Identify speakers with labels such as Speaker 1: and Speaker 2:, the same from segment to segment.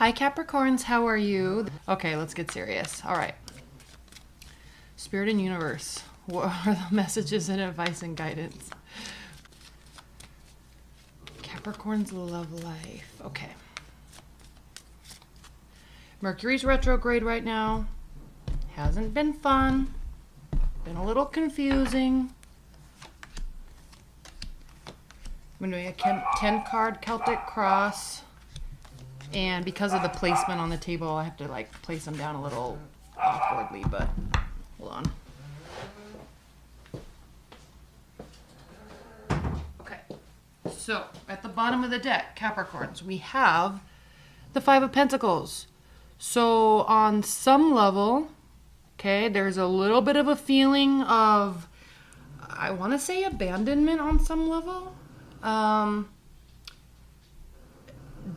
Speaker 1: Hi Capricorns, how are you? Okay, let's get serious. All right. Spirit and universe, what are the messages and advice and guidance? Capricorn's love life. Okay. Mercury's retrograde right now. Hasn't been fun. Been a little confusing. I'm doing a 10 card Celtic cross. And because of the placement on the table, I have to like place them down a little awkwardly, but hold on. Okay, so at the bottom of the deck, Capricorns, we have the Five of Pentacles. So on some level, okay, there's a little bit of a feeling of, I want to say abandonment on some level.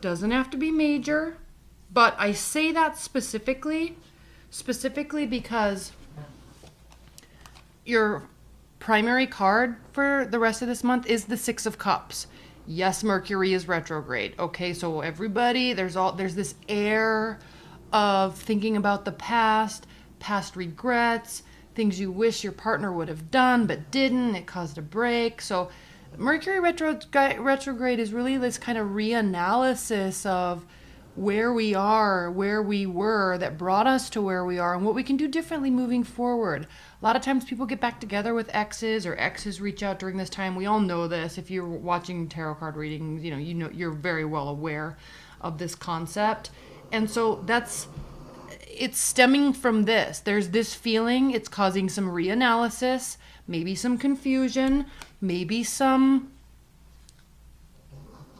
Speaker 1: Doesn't have to be major, but I say that specifically because your primary card for the rest of this month is the Six of Cups. Yes, Mercury is retrograde. Okay, so everybody, there's this air of thinking about the past regrets, things you wish your partner would have done but didn't. It caused a break. So Mercury retrograde is really this kind of reanalysis of where we are, where we were, that brought us to where we are, and what we can do differently moving forward. A lot of times people get back together with exes, or exes reach out during this time. We all know this. If you're watching tarot card readings, you know you're very well aware of this concept. And so it's stemming from this. There's this feeling, it's causing some reanalysis, maybe some confusion, maybe some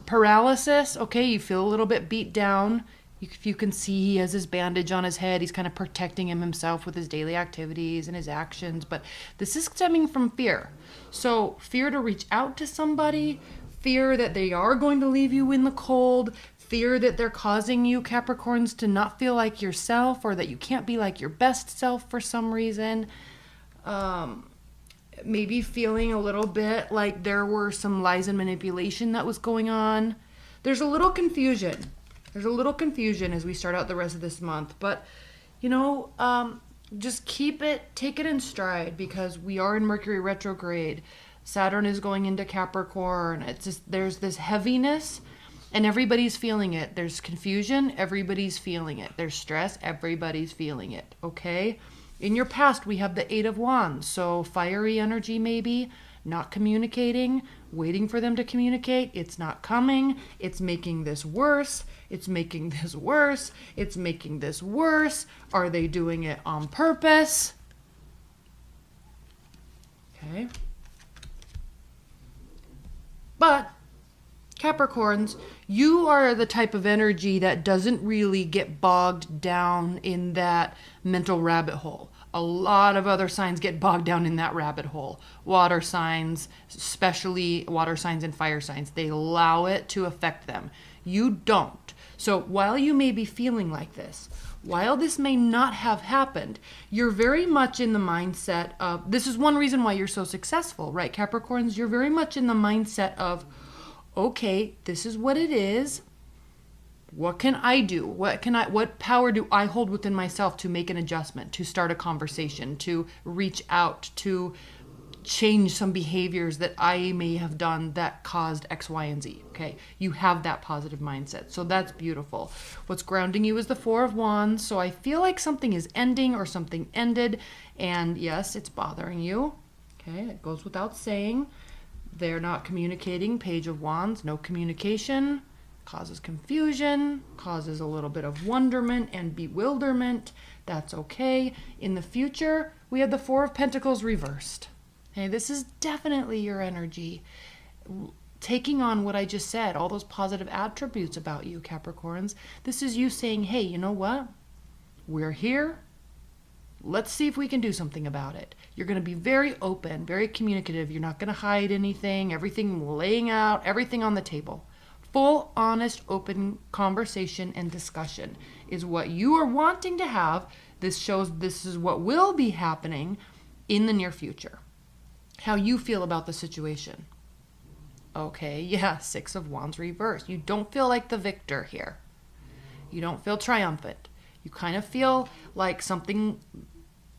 Speaker 1: paralysis. Okay, you feel a little bit beat down. If you can see, he has his bandage on his head. He's kind of protecting himself with his daily activities and his actions. But this is stemming from fear. So fear to reach out to somebody, fear that they are going to leave you in the cold, fear that they're causing you, Capricorns, to not feel like yourself, or that you can't be like your best self for some reason. Maybe feeling a little bit like there were some lies and manipulation that was going on. There's a little confusion. There's a little confusion as we start out the rest of this month. But, just take it in stride, because we are in Mercury retrograde. Saturn is going into Capricorn. It's just, there's this heaviness, and everybody's feeling it. There's confusion, everybody's feeling it. There's stress, everybody's feeling it, okay? In your past, we have the Eight of Wands, so fiery energy maybe, not communicating, waiting for them to communicate. It's not coming. It's making this worse. It's making this worse. It's making this worse. Are they doing it on purpose? Okay. But Capricorns, you are the type of energy that doesn't really get bogged down in that mental rabbit hole. A lot of other signs get bogged down in that rabbit hole. Water signs, especially water signs and fire signs, they allow it to affect them. You don't. So while you may be feeling like this, while this may not have happened, you're very much in the mindset of, this is one reason why you're so successful, right, Capricorns? You're very much in the mindset of, okay, this is what it is. What can I do? What power do I hold within myself to make an adjustment, to start a conversation, to reach out, to change some behaviors that I may have done that caused X, Y, and Z? Okay, you have that positive mindset. So that's beautiful. What's grounding you is the Four of Wands. So I feel like something is ending or something ended. And yes, it's bothering you. Okay, it goes without saying. They're not communicating. Page of Wands, no communication. Causes confusion, causes a little bit of wonderment and bewilderment. That's okay. In the future, we have the Four of Pentacles reversed. Okay, this is definitely your energy taking on what I just said, all those positive attributes about you, Capricorns. This is you saying, hey, you know what? We're here. Let's see if we can do something about it. You're going to be very open, very communicative. You're not going to hide anything, everything laying out, everything on the table. Full, honest, open conversation and discussion is what you are wanting to have. This shows this is what will be happening in the near future. How you feel about the situation. Okay, yeah, Six of Wands reversed. You don't feel like the victor here. You don't feel triumphant. You kind of feel like something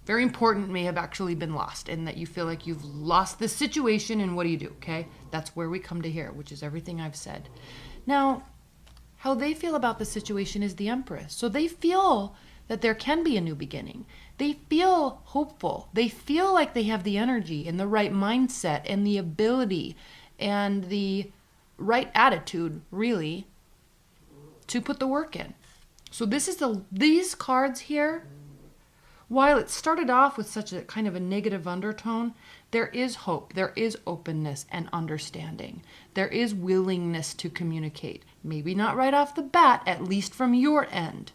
Speaker 1: very important may have actually been lost, and that you feel like you've lost this situation, and what do you do? Okay, that's where we come to here, which is everything I've said. Now, how they feel about the situation is the Empress. So they feel that there can be a new beginning. They feel hopeful. They feel like they have the energy and the right mindset and the ability and the right attitude, really, to put the work in. So these cards here, while it started off with such a kind of a negative undertone, there is hope, there is openness and understanding. There is willingness to communicate. Maybe not right off the bat, at least from your end.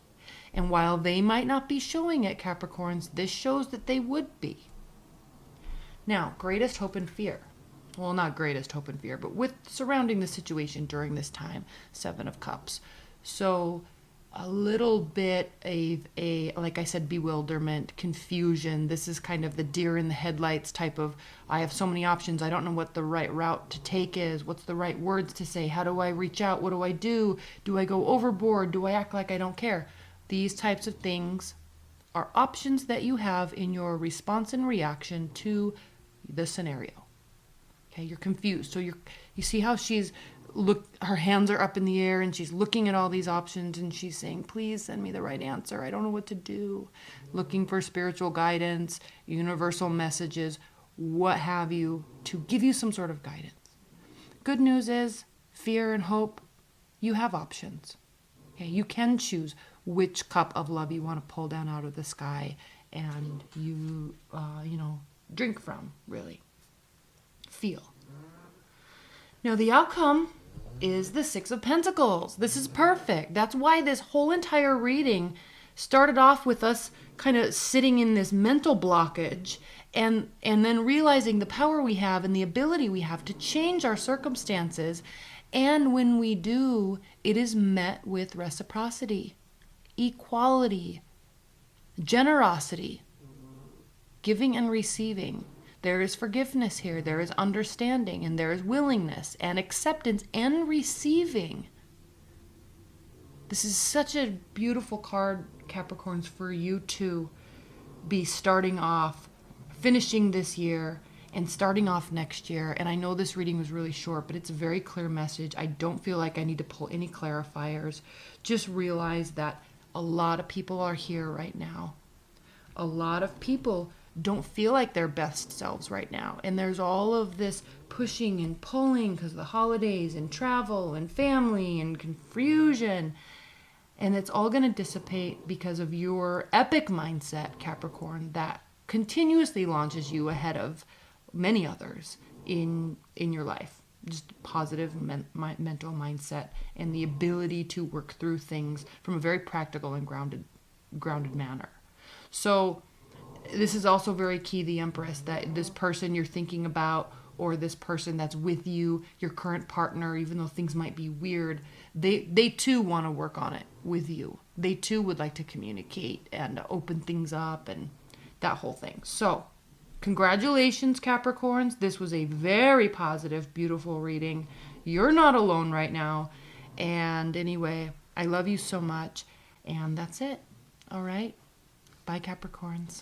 Speaker 1: And while they might not be showing it, Capricorns, this shows that they would be. Now, greatest hope and fear. Well, not greatest hope and fear, but with surrounding the situation during this time, Seven of Cups. So a little bit of like I said, bewilderment, confusion. This is kind of the deer in the headlights type of, I have so many options. I don't know what the right route to take is. What's the right words to say? How do I reach out? What do I do? Do I go overboard? Do I act like I don't care? These types of things are options that you have in your response and reaction to the scenario. Okay, you're confused. So you see how her hands are up in the air and she's looking at all these options and she's saying, please send me the right answer. I don't know what to do. Looking for spiritual guidance, universal messages, what have you, to give you some sort of guidance. Good news is, fear and hope, you have options. Okay, you can choose which cup of love you want to pull down out of the sky and drink from, really. Feel. Now the outcome is the Six of Pentacles. This is perfect. That's why this whole entire reading started off with us kind of sitting in this mental blockage and then realizing the power we have and the ability we have to change our circumstances. And when we do, it is met with reciprocity, equality, generosity, giving and receiving. There is forgiveness here, there is understanding, and there is willingness and acceptance and receiving. This is such a beautiful card, Capricorns, for you to be starting off, finishing this year, and starting off next year. And I know this reading was really short, but it's a very clear message. I don't feel like I need to pull any clarifiers. Just realize that a lot of people are here right now. A lot of people don't feel like their best selves right now. And there's all of this pushing and pulling because of the holidays and travel and family and confusion. And it's all going to dissipate because of your epic mindset, Capricorn, that continuously launches you ahead of many others in your life. Just positive mental mindset and the ability to work through things from a very practical and grounded manner. So this is also very key, the Empress, that this person you're thinking about or this person that's with you, your current partner, even though things might be weird, they too want to work on it with you. They too would like to communicate and open things up and that whole thing. So congratulations, Capricorns. This was a very positive, beautiful reading. You're not alone right now. And anyway, I love you so much. And that's it. All right. Bye, Capricorns.